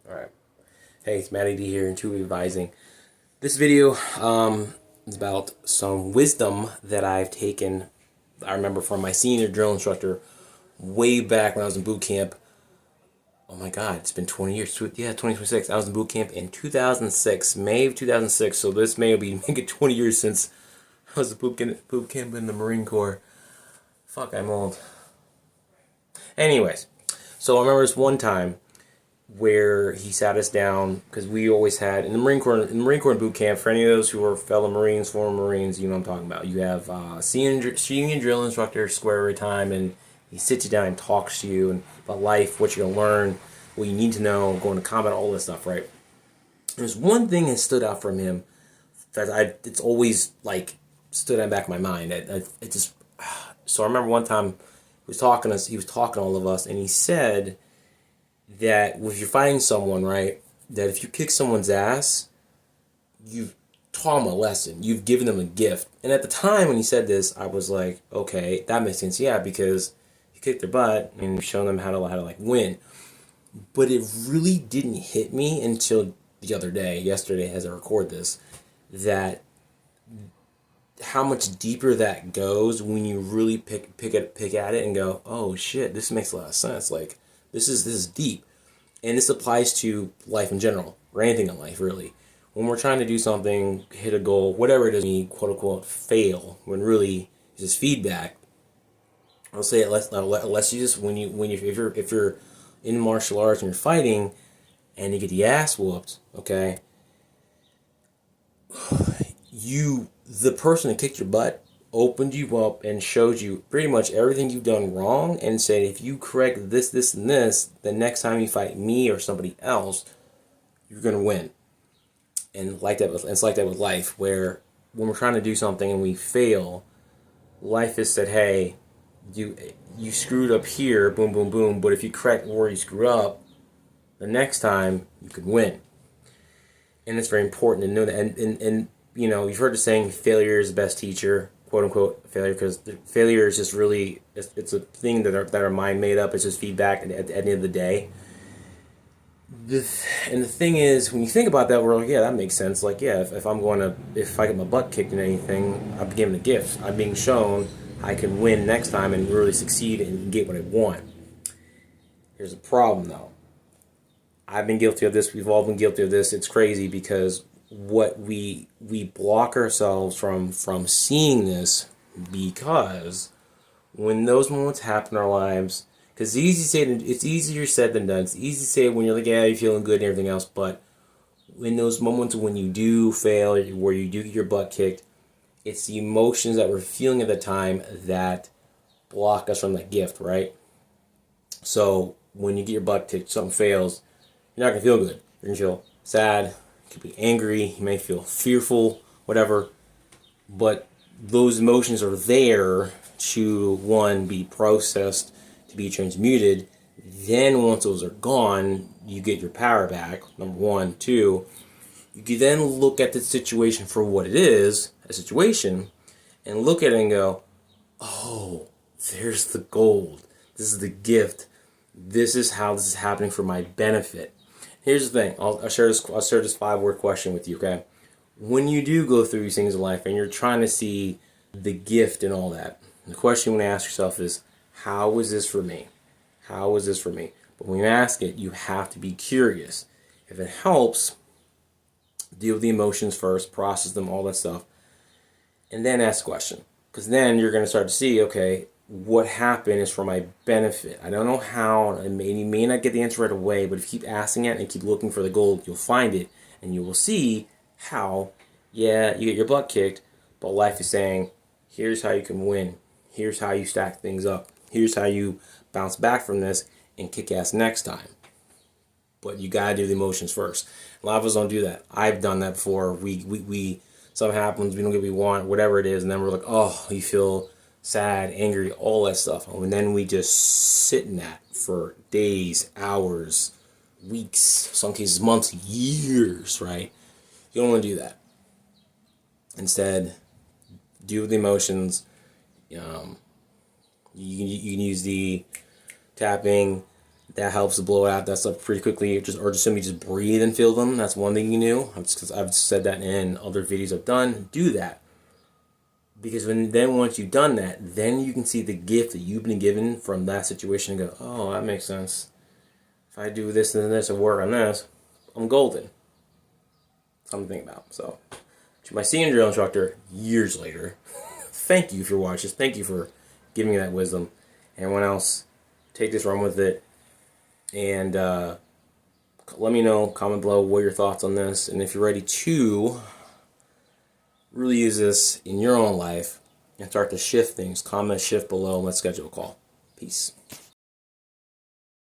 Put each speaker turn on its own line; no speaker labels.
Alright. Hey, it's Matty D here, Intuitive Advising. This video is about some wisdom that I've taken, I remember from my senior drill instructor way back when I was in boot camp. Oh my god, it's been 20 years. Yeah, 2026. I was in boot camp in 2006, May of 2006. So this May will be make it 20 years since I was in boot camp in the Marine Corps. Fuck, I'm old. Anyways, so I remember this one time where he sat us down because we always had in the Marine Corps boot camp. For any of those who are fellow Marines, former Marines, you know what I'm talking about. You have senior drill instructor square every time, and he sits you down and talks to you and about life, what you're gonna learn, what you need to know, going to combat, all this stuff, right? There's one thing that stood out from him that it's always like stood in the back of my mind. It just so I remember one time he was talking to all of us, and he said that if you're fighting someone, right, that if you kick someone's ass, you've taught them a lesson. You've given them a gift. And at the time when he said this, I was like, okay, that makes sense. Yeah, because you kicked their butt and you've shown them how to like win. But it really didn't hit me until the other day, yesterday, as I record this, that how much deeper that goes when you really pick at it and go, oh shit, this makes a lot of sense. Like this is deep. And this applies to life in general, or anything in life, really. When we're trying to do something, hit a goal, whatever it is, we quote unquote fail, when really it's just feedback. I'll say it less you just if you're in martial arts and you're fighting and you get the ass whooped, okay, the person that kicked your butt opened you up and showed you pretty much everything you've done wrong and said, if you correct this, this, and this, the next time you fight me or somebody else, you're going to win. And it's like that with life, where when we're trying to do something and we fail, life has said, hey, you screwed up here, boom, boom, boom, but if you correct where you screw up, the next time you could win. And it's very important to know that. And you know, you've heard the saying, failure is the best teacher, quote unquote failure, because failure is just really, it's a thing that our mind made up. It's just feedback at the end of the day. And the thing is, when you think about that, we're like, yeah, that makes sense. Like, yeah, if I get my butt kicked in anything, I'm given a gift. I'm being shown I can win next time and really succeed and get what I want. Here's the problem, though. I've been guilty of this. We've all been guilty of this. It's crazy because what we block ourselves from seeing this, because when those moments happen in our lives, because it's easier said than done. It's easy to say when you're like, yeah, you're feeling good and everything else, but in those moments when you do fail, where you do get your butt kicked, it's the emotions that we're feeling at the time that block us from that gift, right? So when you get your butt kicked, something fails, you're not going to feel good. You're going to feel sad, you could be angry, you may feel fearful, whatever. But those emotions are there to, one, be processed, to be transmuted. Then once those are gone, you get your power back, number one. Two, you can then look at the situation for what it is, a situation, and look at it and go, oh, there's the gold. This is the gift. This is how this is happening for my benefit. Here's the thing. I'll share this 5-word question with you, okay? When you do go through these things in life and you're trying to see the gift and all that, the question you want to ask yourself is, how is this for me? How is this for me? But when you ask it, you have to be curious. If it helps, deal with the emotions first, process them, all that stuff, and then ask the question. Because then you're going to start to see, okay, what happened is for my benefit. I don't know how, and you may not get the answer right away, but if you keep asking it and keep looking for the gold, you'll find it, and you will see how, yeah, you get your butt kicked, but life is saying, here's how you can win. Here's how you stack things up. Here's how you bounce back from this and kick ass next time. But you gotta do the emotions first. A lot of us don't do that. I've done that before. We something happens, we don't get what we want, whatever it is, and then we're like, oh, you feel sad, angry, all that stuff. And then we just sit in that for days, hours, weeks, some cases months, years, right? You don't want to do that. Instead, deal with the emotions. You can use the tapping, That helps to blow out that stuff pretty quickly. Or just simply just breathe and feel them. That's one thing you knew. Because I've said that in other videos I've done. Do that. Because once you've done that, then you can see the gift that you've been given from that situation and go, oh, that makes sense. If I do this and this and work on this, I'm golden. Something to think about. So, to my senior drill instructor, years later, thank you for watching. Thank you for giving me that wisdom. Everyone else, take this, run with it, and let me know, comment below what your thoughts on this, and if you're ready to really use this in your own life and start to shift things, comment, shift below, and let's schedule a call. Peace.